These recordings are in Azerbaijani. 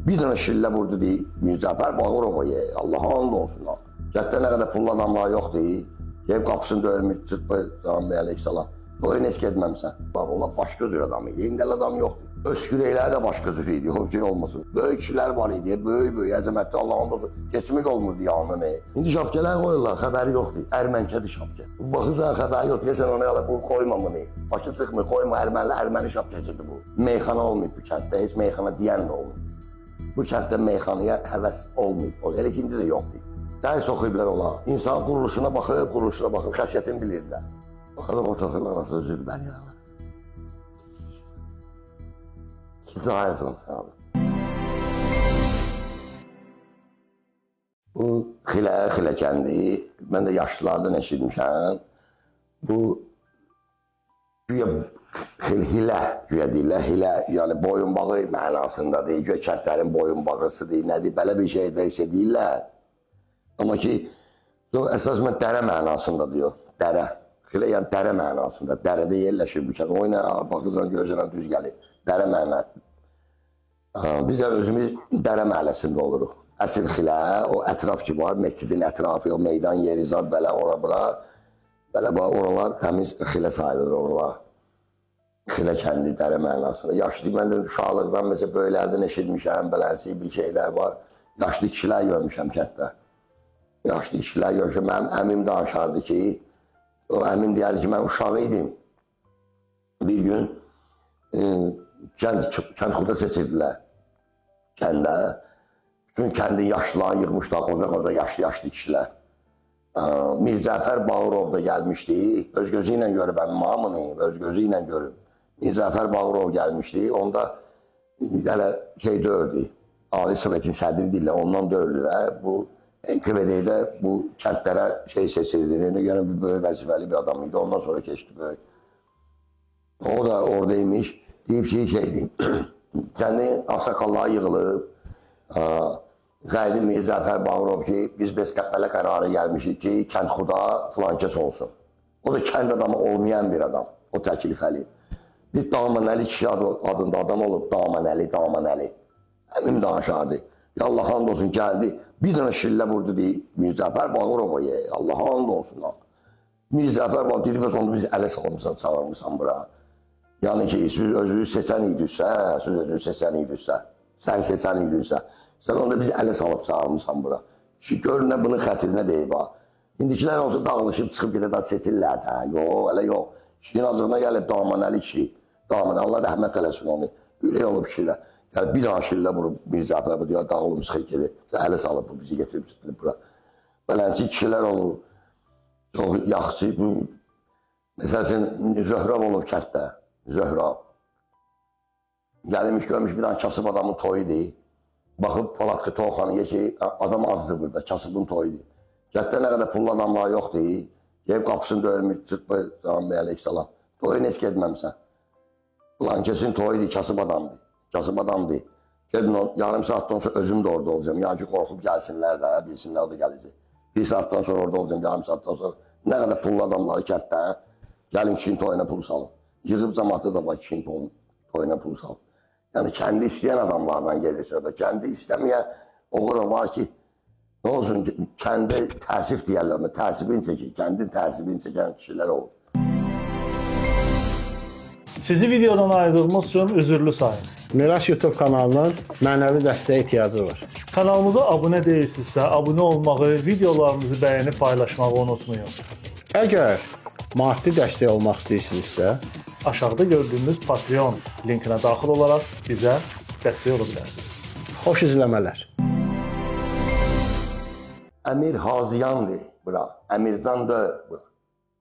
Bir dənə şillə vurdu deyir, Mirzəfər Bağırova Allah and olsun. Gətdə nə qədər pullu adamlar yoxdur. Ev qapısını döyülmüş, çıtbı, əleyhissalam. Oyun heç getməmsən. Onlar başqa cür adam idi, indəl adam yoxdur. Öskürəkləri də başqa cür idi, o şey olmasın. Böyük kişilər var idi, böyük, əzəmətli Allah'ın olsun. Keçmək olmurdu yanına. İndi şapkələr qoyurlar, xəbəri yoxdur. Ərmənkədir şapkə. Baxırsan xəbəri yoxdur, deyəsən ona yalan, bu qoyma bunu. Başa çıxmır, qoyma, erməni şapkəsidir bu. Meyxana olmayıb bu kənddə, heç meyxana deyən də olmayıb. Bu kənddə meyxanaya həvəs olmayıb, elə indi də yoxdur. Dərs oxuyublar ola. İnsan quruluşuna baxıb, xəsiyyətini bilirlər. Baxalım ortasının arası özüdür, bəni yalan. İkinci hayatım sağ olun. Bu Xilə kəndi, mən də yaşlılardan eşitmişəm. Bu Hilə deyirlər, Hilə, yəni boyunbağı mənasındadır, kəndlərin boyunbağısıdır, nədir, belə bir şey də isə deyirlər. Amma ki, əsas mən dərə mənasında diyor, dərə. Xilə yəni dərə mənasında, dərədə yerləşir bu kənd. Oyuna baxırsan, gözlənən düz gəlir, dərə mənasında. Biz də özümüz dərə məhəlləsində oluruq. Əsl Xilə, o ətraf ki var, məscidin ətrafı, o meydan yeri zad, belə ora-bura. Belə oralar təmiz Xilə sayılır oralar. Xilə kəndi dərə mənasında. Yaşlı, mən də uşaqlıqdan məsələn böyüklərdən eşitmişəm, belənsi bir şeylər var. Yaşlı kişilər görmüşəm kənddə. Yaşlı kişilər görmüşəm. Mənim əmim danışardı ki, o əmim deyərdi ki, mən uşağı idim. Bir gün kəndxuda seçirdilər kəndə. Bütün kəndin yaşlılarını yığmışlar, qoca-qoca yaşlı kişilər. Mirzəfər Bağırov da gəlmişdi. Öz gözü ilə görüb əmim hamını, öz gözü ilə görüb. Mirzəfər Bağırov gəlmişdi. Onda hələ şey dördü. Ali Sovetin sədri deyirlər, ondan dördülər. Bu NKVD-də bu kəndlərə şey seçirdi. Yəni bir böyük vəzifəli bir adam idi. Ondan sonra keçdi böyük. O da oradaymış. Deyib ki, şeydi. Kəndin ağsaqqalları yığılıb. Qaydı Mirzəfər Bağırov ki, biz Beskəpələ qərarı gəlmişik ki, kəndxuda filankəs olsun. O da kənd adamı olmayan bir adam. O təklif eləyib. Bir Damanəli kişi adında adam olub. Damanəli. Əmim danışardı. Allah and olsun gəldi. Bir dənə şillə vurdu deyir, Mirzəfər Bağırova Allah and olsun. Mirzəfər Bağırov deyir, bəs onu biz ələ salmışsan, çağırmışsan bura. Yəni ki, siz özünüz seçən idinsə, sən seçən idinsə, sən onda biz ələ salıb çağırmışsan bura. Ki, görünə bunun xətrinə deyib ha. İndikilər olsa dağılışıb, çıxıb gedədən seçirlər də. Yox, elə yox. Kişinin acığına gəlib Damanəli kişi. Damanəli, Allah rəhmət eləsin onu. Ürək olub kişilər. Yəni, bir dənə şillə vurub Mirzəfər bu deyir, dağılım çıxıb gedir. Sən ələ salıb bu, bizi getirib bura. Belənçi kişilər olub. Çox yaxşı. Məsələn, Zöhrab olub kənddə. Zöhrab. Gəlmiş, görmüş bir dənə kasıb adamın toyudur. Baxıb Polatqı Toxanıya ki, adam azdır burada, kasıbın toyudur. Gətdə nə qədər pullu adamlar yoxdur. Ev qapısını döyülmüş, çıtbı, əleyhissalam. Toyun heç getməmsən. Ulan kesin toyudur, kasıb adamdır. Gelin yarım saatdan sonra özüm də orada olacağım. Yəni ki, qorxub gəlsinlər də, bilsinlər o da gələcək. Bir saatdan sonra orada olacağım, yarım saatdan sonra. Nə qədər pullu adamları kənddə, gəlin kişinin toyuna pul salın. Yığıb cəmatı da var kişinin toyuna pul salın. Yəni, kəndi istəyən adamlardan gelir söhbət. Kəndi istəməyən oğru var ki, nə olsun, kəndə təəssüf deyərlər, təəssübini çəkir, kəndin təəssübini çəkən kişilər olur. Sizi videodan ayırdığımız üçün üzürlü sayın. Miraç YouTube kanalının mənəvi dəstəyə ehtiyacı var. Kanalımıza abunə deyilsinizsə, abunə olmağı, videolarımızı bəyənib paylaşmağı unutmayın. Əgər maddi dəstək olmaq istəyirsinizsə, aşağıda gördüyünüz Patreon linkinə daxil olaraq bizə dəstək ola bilərsiniz. xoş izləmələr. Əmir Haziyandır bura, Əmircan da bura.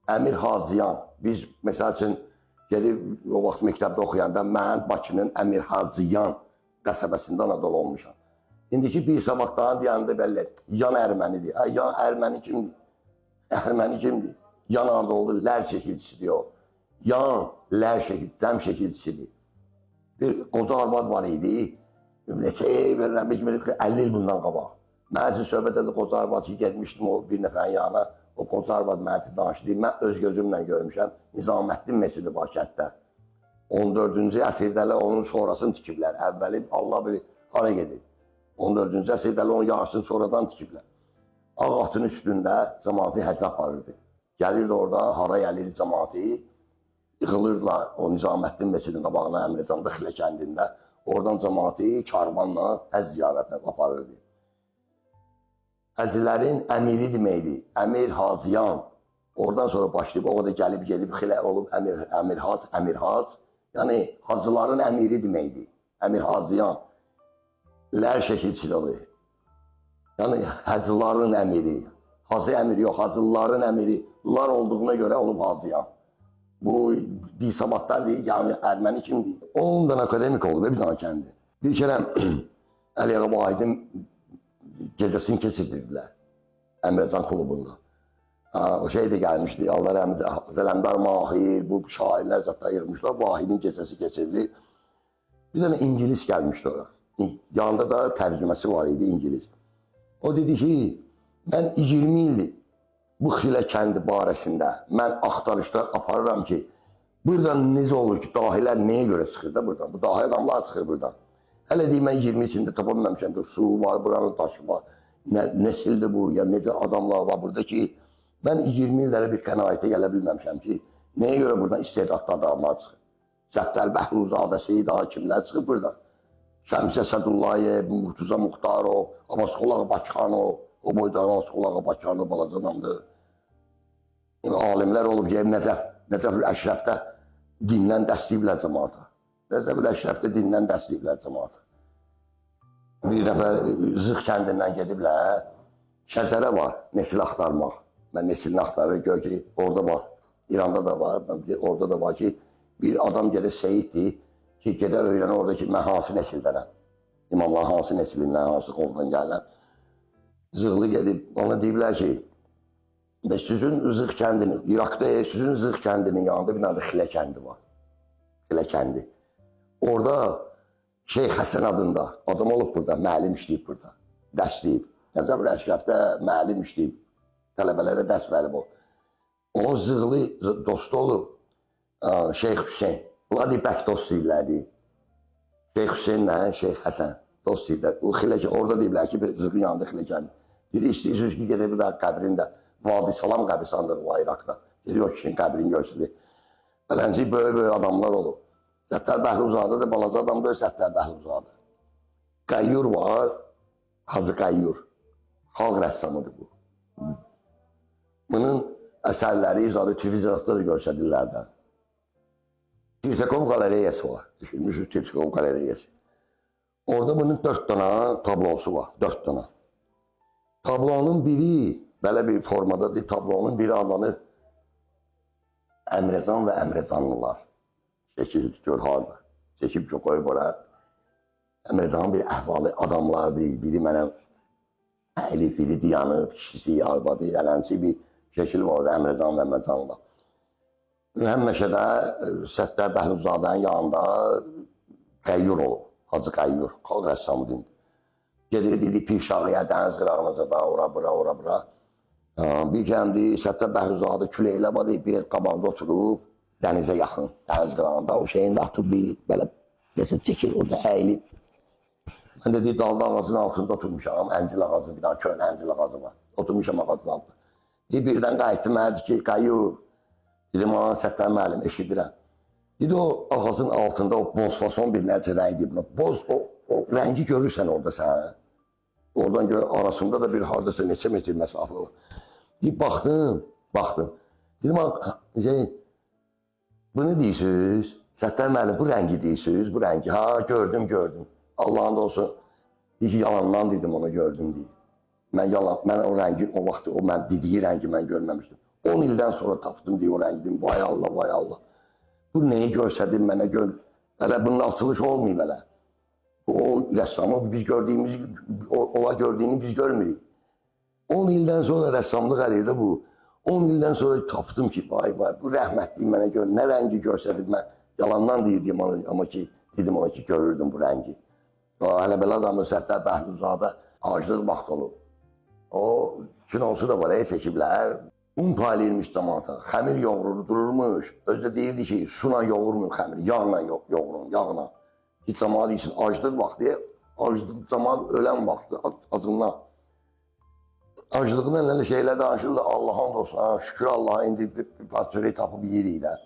Əmir Haziyan. Biz, məsəl üçün, gelib o vaxt məktəbdə oxuyanda mən Bakının Əmir Haziyan qəsəbəsində anadan olmuşam. İndiki bir sabahdan deyəndə belə, yan ermənidir. Yan erməni kimdir? Erməni kimdir? Yan arda olur, lər şəkilçisidir o. Yan, lər şəkil, cəm şəkilçisidir. Bir qoca arvad var idi, neçə 50 il bundan qabaq. Mənə söhbət edir qoca arvad ki, getmişdim o bir nəfərin yanına. O qoca arvad mənə danışdı. Mən öz gözümlə görmüşəm. Nizaməddin məscidi var kənddə. 14-cü əsrdələ onun sonrasını tikiblər. Əvvəli Allah bilir hara gedib. 14-cü əsrdə onun yarısını sonradan tikiblər. Ağ atın üstündə cəmaatı həccə aparırdı. Gəlirdi orada, hara gəlirdi cəmaatı, yıxılırdılar o Nizaməddin Mesidin qabağına Əmricanda Xilə kəndində. Oradan cəmaatı karvanla həcc ziyarətinə aparırdı. Həcclərin əmiri deməkdir, Əmir Hacıyan. Oradan sonra başlayıb, o da gəlib gedib xilə olub Əmir Hac. Yəni hacıların əmiri deməkdir, Əmir Hacıyan. Lər şəkilçiləri. Yəni hacıların əmiri, hacı əmiri yox, hacıların əmiri. Bunlar olduğuna görə olub Hacıyan. Bu bir sabatlar deyil, yəni Erməni kimdir? 10 dənə akademik olub, bir dənə kəndi. Bir kərə Əli Vahidin gecəsini keçirdirdilər Əmrəcan klubunda. O şey də gəlmişdi, Allah rəhmət eylesin, Zələmdar Mahir, bu şairlər zətdə yığmışlar, Vahidin gecəsi keçirilir. Bir dənə İngilis gəlmişdi ora. Yanında da tərcüməsi var idi, İngilis. O dedi ki, mən 20 ildir bu Xilə kəndi barəsində mən axtarışlar aparıram ki, buradan necə olur ki, dahilər nəyə görə çıxır da buradan? Bu dahi adamlar çıxır buradan. Hələ deyim, mən 20 içində tapa bilməmişəm ki, su var, buranın taşı var. Nəsildir bu, ya necə adamlar var burada ki, mən 20 illərə bir qənaətə gələ bilməmişəm ki, nəyə görə buradan istedadlı adamlar çıxır? Zəftər Bəhluzadəsi, daha kimlər çıxır buradan? Şəmsə Sədullayev, Murtuza Muxtarov, Abbasqulağı Bakıxanov, o boyda Abbasqulağı Bakıxanov balaca adamdır. Alimlər olub ki, Nəcəfül Əşrəfdə dindən dəstəyiblər cəmaata. Nəcəfül Əşrəfdə dindən dəstəyiblər cəmaata. Bir nəfər Zıq kəndindən gediblər, şəcərə var, nesil axtarmaq. Mən nesilini axtarır, gör ki, orada var, İranda da var, orada da var ki, bir adam gedir Seyiddir, ki, gedə öyrənə orada ki, mən hansı nesildənəm? İmamlar hansı nesilindən, hansı qoldan gəlirəm? Zığlı gedib, ona deyiblər ki, sizin Zıq kəndinin, İraqda sizin Zıq kəndinin yanında bir dənə Xilə kəndi var. Xilə kəndi. Orada Şeyx Həsən adında adam olub burada, müəllim işləyib burada, dərs deyib. Nəcəfül Əşrəfdə müəllim işləyib, tələbələrə dərs verib o. Onun Zığlı dostu olub Şeyx Hüseyin. Bunlar deyib, bək dost deyirlərdi. Şeyx Hüseyinlə Şeyx Həsən dost deyirlər. Orada deyiblər ki, Zığın yanında Xilə kəndi. Biri istəyirsiniz ki, gedib bir daha qəbrində, Vadi Salam qəbristandır o İraqda. Gedir o kişinin qəbrini görsədir. Belənci böyük adamlar olub. Zəttar Bəhluzadə də balaca adamdır, Zəttar Bəhluzadə. Qəyyur var, Hacı Qəyyur. Xalq rəssamıdır bu. Bunun əsərləri izadı televiziyada da görsədirlər də. Tirtekov qalereyası var. Düşünmüşsünüz Tirtekov qalereyası. Orada bunun 4 dənə tablosu var, 4 dənə. Tablonun biri, belə bir formadadır, tablonun biri adlanır Əmrəcan və Əmrəcanlılar. Şəkil gör harada. Çəkib qoyub ora. Əmrəcanın bir əhvalı adamlardır, biri mənə əyilib, biri diyanıb, kişisi, arvadı, ələnçi bir şəkil var orada Əmrəcan və Əmrəcanlılar. Həmişədə Səttar Bəhluzadənin yanında Qəyyur olub, Hacı Qəyyur, xalq rəssamı deyil. Gedir, dedi, Pirşağıya, dəniz qırağınıza da, ora, bura. Bir kəndi Səttar Bəhluzadə küləklə var, bir qabaqda oturub, dənizə yaxın, dəniz qırağında, o şeyində atıb bir, belə, desə çəkir, orada əyilib. Mən də deyir, dalda ağacın altında oturmuşam, əncil ağacı, bir dənə köhnə əncil ağacı var, oturmuşam ağacın altında. Deyir, birdən qayıtdı, mənə deyir ki, Qəyyur, dedim, Səttar müəllim, eşidirəm. Dedi, o ağacın altında o boz fason bir nəticə rəngi, boz, o rəngi görürsən orada sən. Oradan gör, arasında da bir haradasa neçə metr məsafə var. Deyib, baxdım. Dedim, bunu deyirsiniz, Səttar müəllim, bu rəngi deyirsiniz, bu rəngi. Ha, gördüm. Allah'ın da olsun, deyir ki, yalandan dedim, onu gördüm deyir. Mən o rəngi, o vaxtı, o mən dediyi rəngi mən görməmişdim. 10 ildən sonra tapdım deyə o rəngi dedim, vay Allah. Bu neyi görsədim mənə gör, hələ bunun açılış olmayıb hələ. O rəssamı biz gördüyümüz, ola gördüyünü biz görmürük. 10 ildən sonra rəssamlıq əliydə bu. 10 ildən sonra tapdım ki, vay, bu rəhmətliyi mənə gör, nə rəngi görsədim mən, yalandan deyirdim amma ki, dedim ona ki, görürdüm bu rəngi. Hələ belə adamı Səttar Bəhluzadə aclıq vaxt olub. O kinosu da var, çəkiblər. Un paylayırmış cəmaata, xəmir yoğururmuş. Özdə deyirdi ki, suna yoğurmayın xəmiri, yağla yoğurun, yağla. Ki, cəmaat deyilsin, aclıq vaxtı Aclıq zaman ölən vaxtı acından. Aclığından elə şeylə danışırlar, Allah'ın olsun, şükür Allah'a indi bir parçayı tapıb yeyirik də.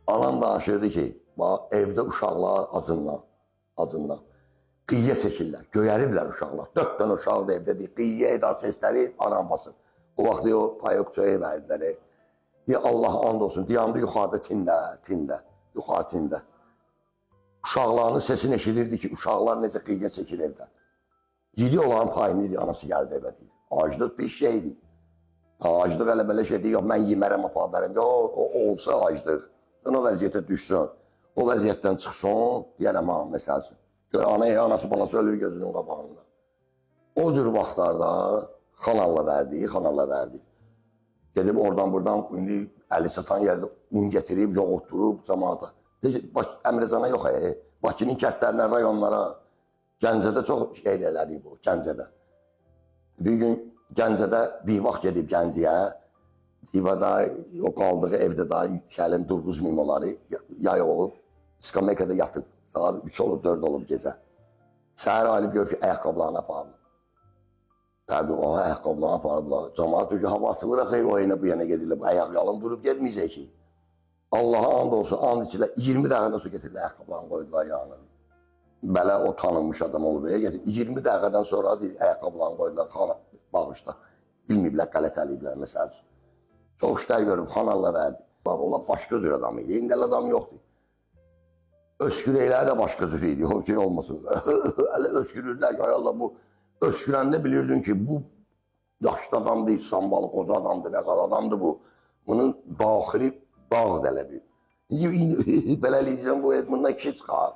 Anam danışırdı ki, bax, evdə uşaqlar acından. Qıyyə çəkirlər, göyəriblər uşaqlar. 4 dənə uşaq da evdədir, qıyyə eda səsləri anam basır. O vaxt o payıq çöyə verdilər. Allah'a and olsun, diyandı yuxarıda tində, yuxarı tində. Uşaqlarının sesini eşidirdi ki, uşaqlar necə qıyyə çəkir evdə. Yedi olan payını anası gəldi evə deyir. Aclıq bir şeydir. Aclıq elə belə şeydir, yox mən yemərəm, aparım. Yox, olsa aclıq. O vəziyyətə düşsün, o vəziyyətdən çıxsın, deyərəm ha, məsəl üçün. Anası balası ölür gözünün qabağında. O cür vaxtlarda xanalla verdi. Gedib oradan buradan, indi əli satan yerdə un getirib, yoğurtdurub cəmaata. Əmrəzana yox, Bakının kəndlərinə, rayonlara, Gəncədə çox şeylələri bu, Gəncədə. Bir gün Gəncədə bir vaxt gedib Gəncəyə, Divada o qaldığı evdə daha gəlin durğuzmayım onları, yay olub, skamekada yatıb, saat 3 olub, 4 olub gecə. Səhər ayılıb görüb ki, ayaqqabılarını aparıb. Təbii o ayaqqabılarını aparıblar. Cəmaat diyor ki, hava açılır, o yana bu yana gedirlər, ayaq yalın durub gedməyəcək ki. Allah'a and olsun, and içilə 20 dəqiqədən sonra getirlər, ayaqqabılarını qoydular yanına. Belə o tanınmış adam olub, 20 dəqiqədən sonra ayaqqabılarını qoydular, xana bağışda. Bilməyiblər, qələt eləyiblər, məsəl üçün. Çox işlər görüb, xanalla verdi. Onlar başqa cür adam idi, indi adam yoxdur. Öskürəkləri də başqa cür idi, o şey olmasın. Hələ öskürürlər ki, ay Allah, bu öskürəndə bilirdin ki, bu yaşlı adamdır, sambalı, qoca adamdır, nə qal adamdır bu. Bunun daxili dağ dələbi. Belə eləyəcəm, bu bundan kişi çıxar.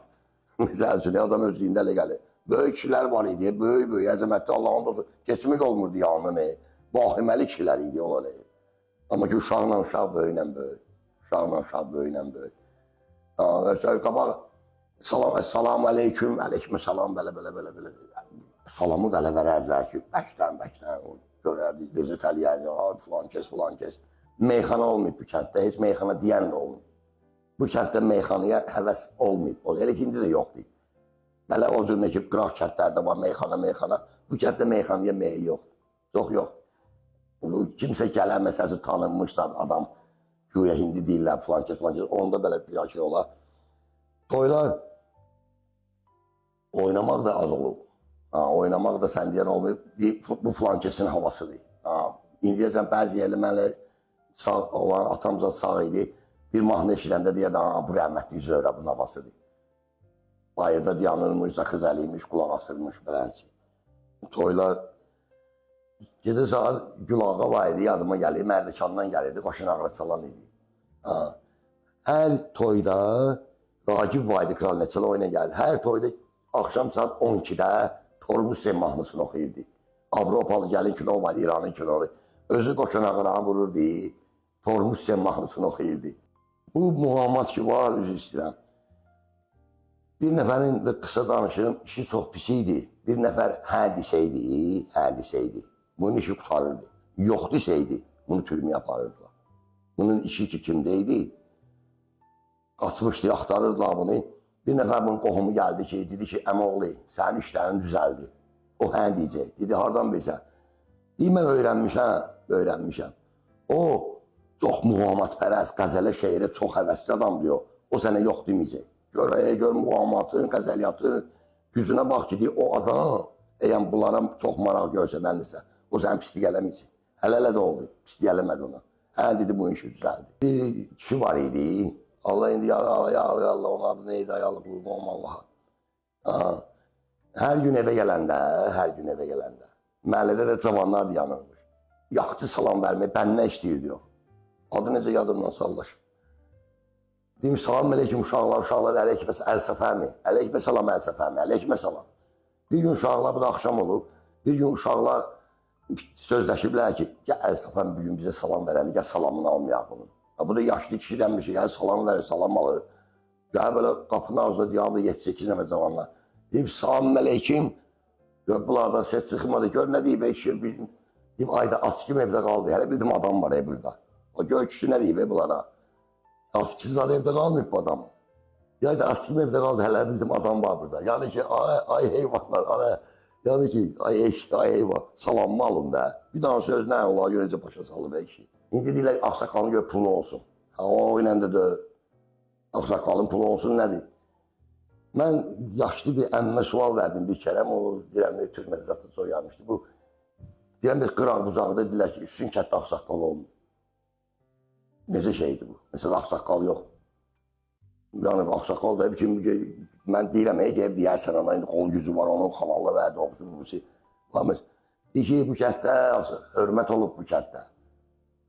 Məsəl üçün, adam özlüyündə elə gəlir. Böyük kişilər var idi, böyük, əzəmətli Allah'ın da olsun. Keçmək olmurdu yanına, bahiməli kişilər idi, onlar. Amma ki, uşaqla uşaq böyüklə böyük. Uşaqla uşaq böyüklə böyük. Qabaq, salam aleyküm, aleyküm salam, belə. Salamı da elə verərdilər ki, bəkdən, görərdik, rezət eləyərdik, filan kes. Meyxana olmayıb bu kənddə, heç meyxana deyən də olmayıb. Bu kənddə meyxanaya həvəs olmayıb, elə indi də yoxdur. Belə o cür ki, qıraq kəndlərdə var meyxana, bu kənddə meyxanaya meyi yoxdur, çox yox. Kimsə gələn, məsələn, tanınmışsa adam, güya hindi deyirlər, filan kes, onda belə bir şey olar. Toylar, oynamaq da az olub. Oynamaq da sən deyən olmayıb, bu filan kesin havasıdır. İndiyəcən bəzi yerli mənlə sağ olan, atamca sağ idi, bir mahnı eşidəndə deyədə, bu rəhmətli Zöhrəbin havasıdır. Bayırda dayanırmış, qız əliymiş, qulaq asırmış, belənsi. Toylar, gecə saat Gülağa var idi, yadıma gəlir, Mərdəkandan gəlirdi, qoşun ağrı çalan idi. Hər toyda, Ragib var idi, Kral Neçələ oyuna gəldi. Hər toyda axşam saat 12-də Tormusen mahnısını oxuyurdu. Avropalı gəlin kino var, İranın kino. Özü qoşun ağrına vururdu, Tormusen mahnısını oxuyurdu. Bu muhammat ki var, üzü istəyirəm. Bir nəfərin qısa danışım, işi çox pis idi. Bir nəfər hədisəydi. Bunun işi qutarırdı. Yox desəydi, bunu türməyə aparırdılar. Bunun işi ki kimdeydi? Qaçmışdı, axtarırdılar bunu. Bir nəfər bunun qohumu gəldi ki, dedi ki, əmoğlu, sənin işlərin düzəldi. O deyəcək. Dedi, hardan bilsən? Deyir, mən öyrənmişəm. O, çox muğamatpərəst, qəzələ, şeirə çox həvəsli adam diyor. O sənə yox deməyəcək. Gör muğamatın, qəzəliyyatın gücünə bax ki, deyir, o adam, eğer bunlara çox maraq görsədəndirsə, o sənə pislik eləməyəcək. Hələ də oldu, pislik eləmədi ona. Dedi, bu işi düzəldi. Bir kişi var idi, Allah indi, Allah, onun adı neydi, ayalı qurban Allah'a. Hər gün evə gələndə, məhəllədə də cavanlar yanırmış. Yaxçı salam vermək, bəndən işləyir diyor. Adı necə yadımdan sallaşır. Deyim, salam aleyküm uşaqlar, əleykmə əl-səfəmi, əleykmə salam əl-səfəmi, əleykmə salam. Bir gün uşaqlar, bu da axşam olub, bir gün uşaqlar sözləşiblər ki, gəl əl-səfəmi bir gün bizə salam verəndi, gəl salamını almayaq bunun. Bu da yaşlı kişidənmiş, gəl salam verir, salam alır. Gəl belə qapının ağzına deyəndə 7-8 nəfər cavanlar. Deyim, salam aleyküm, gör bunlardan ses çıxmadı, gör nə deyib, deyim, ayda açqım evdə qaldı, hələ bildim adam var burada. O gör kişi nə deyib bunlara. Askisiz evdə qalmayıb bu adam. Ya da açım evdə qaldı, hələ bildim adam var burada. Yəni ki, ay heyvanlar, ana. Yəni ki, ay eşki, ay heyvan, salamımı alın da. Bir daha söz nə olar, görəcə başa salıb eşki. İndi deyirlər, ağsaqqalın gör pulu olsun. Ha, o ilə də ağsaqqalın pulu olsun nədir? Mən yaşlı bir əmmə sual verdim bir kərəm, o deyirəm, türmədə zatı soyanmışdı. Bu, deyirəm, bir qıraq bucaqda deyirlər ki, üstün kətdə ağsaqqal olmuyor. Necə şeydir bu? Mesela ağsaqqal yox. Yəni, ağsaqqal da kim, mən deyirəm, deyib deyərsən ona, indi qol gücü var, onun xanalla verdi, oxusu, bubusu. Deyir ki, bu kənddə hörmət olub bu kənddə.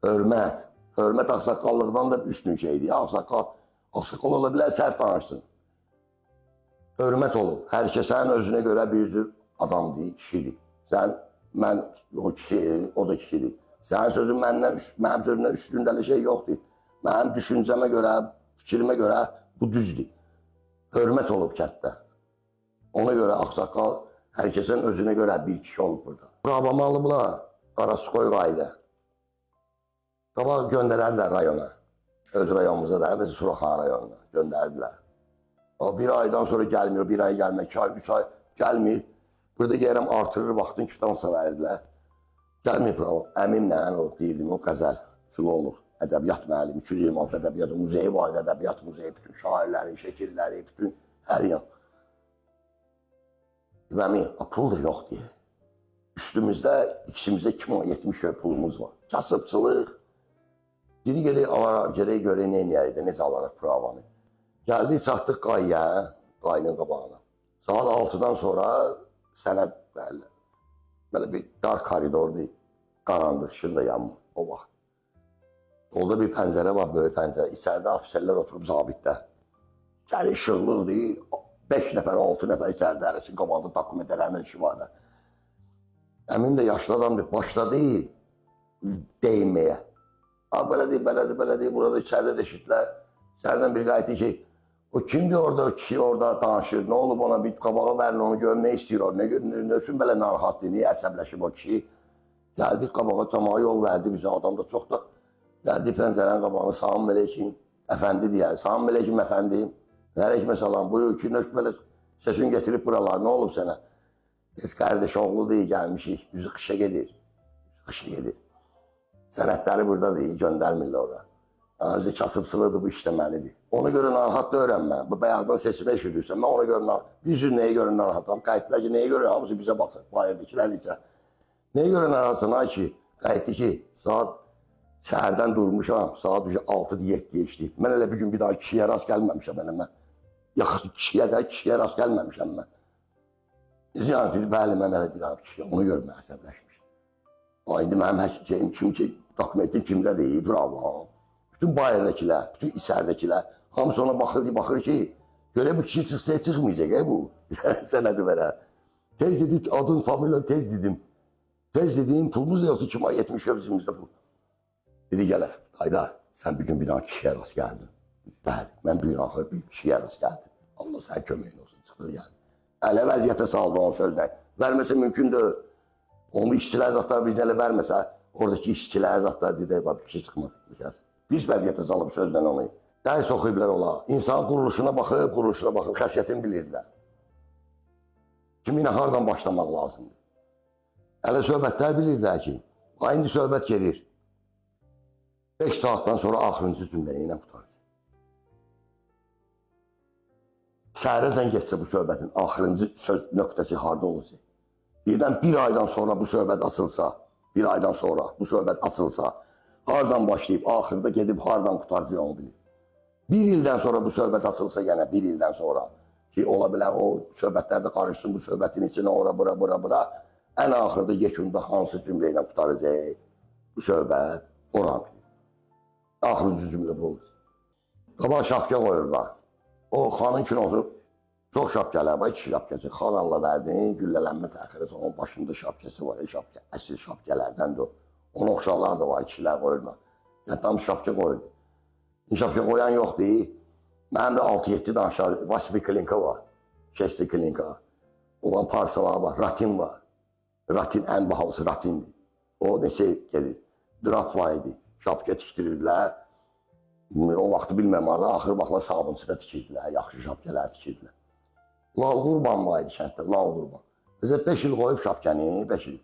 Hörmət. Hörmət ağsaqqallıqdan da üstün şeydir. Ağsaqqal ola bilər, səhv danışsın. Hörmət olub. Hər kəsən özünə görə bir cür adamdır, kişidir. Sən, mən, o kişi, o da kişidir. Sənin sözün mənim sözümdən üstündə şey yoxdur. Mənim düşüncəmə görə, fikrimə görə bu düzdür. Hörmət olub kənddə. Ona görə ağsaqqal hər kəsən özünə görə bir kişi olub burada. Pravamı alıblar, Qarasukoy qayda. Qabaq göndərərlər rayona. Öz rayonumuza da, biz Suraxan rayonuna göndərdilər. O bir aydan sonra gəlmir, bir ay gəlmir, 2 ay, 3 ay gəlmir. Burada gəlirəm artırır, vaxtın kitabınsa verirdilər. Gəlmir pravam. Əmimlə, o deyirdim, o qəzəl, filolog, ədəbiyyat müəllimi, 226 ədəbiyyat muzeyi var, ədəbiyyat muzeyi, bütün şairləri, şəkilləri, bütün hər yan. Deməmi, pul da yox deyə. Üstümüzdə, ikimizdə 2070 pulumuz var. Kasıbçılıq. Biri gerək görək nə eləyərdi, necə alaraq pravanı. Gəldik, çatdıq qayya, qayının qabağına. Saat 6-dan sonra sənəd, belə bir dar koridordur, qaranlıq, işın da yanmır o vaxt. Orada bir pəncərə var, böyük pəncərə, içəridə ofisərlər oturub zabitlər. İçəri işıqlıqdır, 5 nəfər, 6 nəfər içəridə ərəsin qabağında dokumentlərlə işi var da. Əmin də yaşlı adamdır, başladı deyinməyə. Belədir, burada içəridə də eşitlər. İçəridən bir qayıtı ki, o kimdir orada, o kişi orada danışır, nə olub ona bir qabağa verin, onu görün, nə istəyir o, nə üçün belə narahatdır, niyə əsəbləşib o kişi. Gəldik qabağa, camağa yol verdi bizə, adam da çox da. Gəldik pəncərənin qabağına, salam məleykim, əfəndi deyər, salam məleykim əfəndim. Məleykim salam, buyur ki, nöş belə səsin getirib buralar, nə olub sənə? Biz qardaş oğlu deyil, gəlmişik, yüzü qışa gedir, Sənətləri buradadır, göndərmirlər ora. Yəni, kasıbçılıqdır, bu işləməlidir. Ona görə narahat da öyrənmə. Bu bayaqdan seçimə eşidirsən, mən ona görə narahat. Biz nəyə görə narahatam? Qayıtdılar ki, nəyə görə? Hamısı bizə baxır, bayırdakilər içə. Nəyə görə narahatsan, ay ki? Qayıtdı ki, saat səhərdən durmuşam, saat 6-7 geçdi. Mən elə bir gün bir daha kişiyə rast gəlməmişəm mən. Yaxşı, kişiyə rast gəlməmişəm mən. Yəni, bəli, mən elə bir daha kişiyə, ona görə mən əsəbləşmişəm. İndi mənim hər şeyim kim ki, dokumentim kimdə deyil, bravo. Bütün bayırdakilər, bütün içəridəkilər, hamısı ona baxır ki, görə bu kişi çıxsaya çıxmayacaq, bu. Sənədi verə. Tez dedik, adın, familiyan tez dedim. Tez dedim, pulumuz da yoxdur, 270 bizimizdə pul. Dedi, gələr, qayda, sən bir gün bir daha kişiyə rast gəldin. Bəli, mən bir gün axır bir kişiyə rast gəldim. Allah sən köməyin olsun, çıxdır gəldi. Ələ vəziyyətə saldı onun sözlə. Verməsə mümkündür. Onu işçilər zatlar bir dələ verməsə, oradakı işçilər zatlar deyək, bir kişi çıxmır. Biz vəziyyətə salıb sözlə onu. Dərs oxuyublar ola. İnsan quruluşuna baxıb, xəsiyyətini bilirlər. Kiminə hardan başlamaq lazımdır. Hələ söhbətlər bilirlər ki, indi söhbət gelir. 5 saatdan sonra axırıncı cümləyi ilə qutaracaq. Səhərə zəng etsə bu söhbətin axırıncı söz nöqtəsi harda olacaq? Birdən bir aydan sonra bu söhbət açılsa, hardan başlayıb, axırda gedib hardan qutaracaq onu bilir. Bir ildən sonra bu söhbət açılsa, yenə bir ildən sonra ki, ola bilər o söhbətlərdə qarışsın bu söhbətin içinə, ora, bura, ən axırda yekunda hansı cümlə ilə qutaracaq bu söhbət, oran bilir. Axırıncı cümlə bu olur. Qabaq şapka qoyurlar. O, xanın kinosu çox şapkələr var, 2 şapkəsi. Xan Allah verdin, güllələnmə təxirəsi, onun başında şapkəsi var, əsl şapkələrdən də o. Onun oxşarlar da var, 2'lər qoyurlar. Tam şapka qoyurdu. Şapka qoyan yoxdur. Mənim də 6-7 danışar, Vaspi Klinka var, Kesti Klinka. Olan parçalar var, Ratin var. Ratin ən bahalısı Ratindir. O neçə gelir, drap var idi, şapka tikdirirlər. O vaxtı bilməm arada, axır vaxtlar sabunçuda tikirdilər, yaxşı şapkələr tikirdilər. Lal Qurban var idi kənddə, Lal Qurban. Bizə 5 il qoyub şapkəni, 5 il.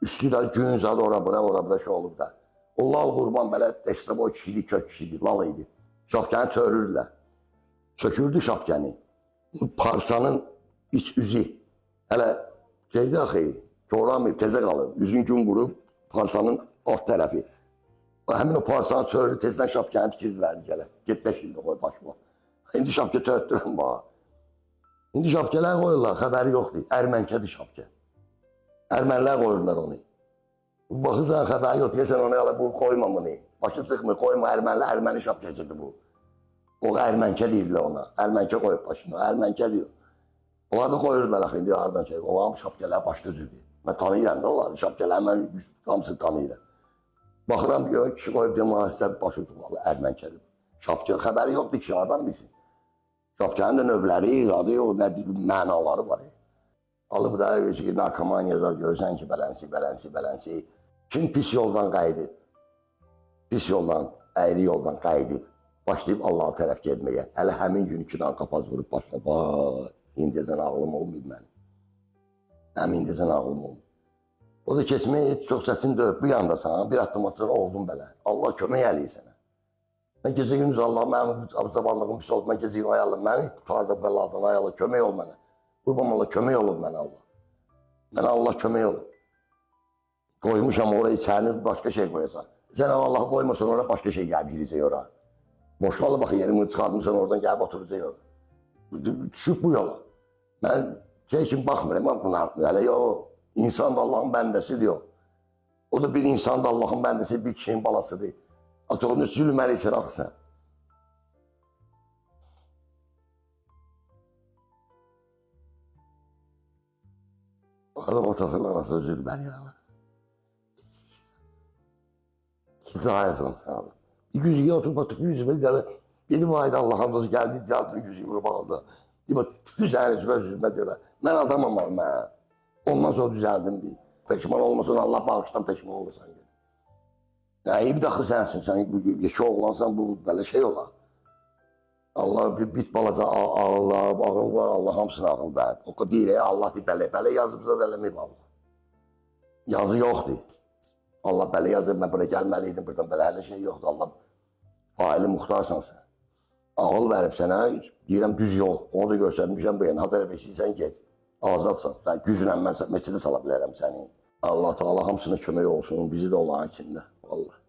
Üstü də gün zadı ora-bura şey olub da. O Lal Qurban belə destabo kişilik, kök kişilik, lal idi. Şapkəni çörürdülər. Sökürdü şapkəni. Parçanın iç üzü. Hələ şeydə axı, çoğramayıb, tezə qalıb. Üzün gün vurub parçanın alt tərəfi. Həmin o parçanı çörürdü, tezdən şapkəni tikirdilər gələ. Get 5 ildə qoy başıma. İndi şapkə çörtdürəm bax. İndi şapkələr qoyurlar, xəbəri yoxdur. Ərmənkədir şapkə. Ermənilər qoyurlar onu. Baxırsan xəbəri yox, deyəsən ona bu qoyma bunu. Başı çıxmır, qoyma ermənilər, erməni şapkəsidir bu. O Ermənkə deyirdilər ona. Ermənkə qoyub başına, Ermənkə deyir. Onlar da qoyurlar axı, indi haradan şey. Onların şapkələr başqa cürdür. Mən tanıyıram da onları, şapkələr mən hamısı tanıyıram. Baxıram, bir kişi qoyub deyəm, sən başı tutmalı, Ermənkədir. Şapkə xəbəri yoxdur ki, adam bilsin. Şapkənin də növləri, iradı, o nə mənaları var. Alıp da narkoman yazar, görürsən ki, belənsi. Kim pis yoldan qayıdıb, pis yoldan, əyri yoldan qayıdıb, başlayıb Allah'a tərəf getməyə. Hələ həmin gün 2 dənə qapaz vurub başına, vay, indiyəcən ağlım olmayıb mənim. Həmin indiyəcən ağlım olmayıb. O da keçməyə heç çox çətin deyil. Bu yandasan, bir addım atsan oldun belə. Allah kömək eləyir sənə. Mən gecə gündüz Allah, mənim cavanlığım pis oldu, mən gecə gün ayalım, məni tutardı bəladan, ayalım, kömək ol mənə. Qurban Allah, kömək olub mənə Allah. Mənə Allah kömək olub. Qoymuşam oraya içərini başqa şey qoyasan. Sən Allah qoymasan oraya başqa şey gəlib girəcək oraya. Boşqalı bax, yerimi çıxartmışsan oradan gəlib oturacaq oraya. Düşüb bu yola. Mən şey kimi baxmıram, bunlar hələ yox. İnsan da Allahın bəndəsidir yox. O da bir insan da Allahın bəndəsi, bir kişinin balasıdır. Atı onu zülməlisən axı sən. Adam atasının arası zülməli ya. Kimsə hayasın sən Allah. Bir yüzüge oturup oturup yüzüme diyorlar. Benim o ayda Allah'ın dostu geldi, cadırı yüzüme vurup aldı. Diyor, tüzəli üzüme diyorlar. Ben adamım var ben. Ondan sonra düzeldim bir. Peşman olmasın, Allah bağıştan peşman olursan. Ya iyi bir daxı sensin, sen geçi oğlansan bu böyle şey ola. Allah bir bit balaca ağıl var, Allah hamısına ağıl ver. O kadar değil, Allah deyir, belə yazıbsa da eləməyib Allah. Yazı yoxdur. Allah belə yazıb, mən buraya gəlməliydim, buradan belə hələ şey yoxdur. Allah faili muxtarsan sən. Ağıl verib sənə, deyirəm düz yol. Onu da göstərmişəm bu yana, ha tərəf istəyirsən get. Azadsan, sən güclə mən meçidə sala bilərəm səni. Allah Teala hamısına kömək olsun, bizi də olan içində. Vallahi.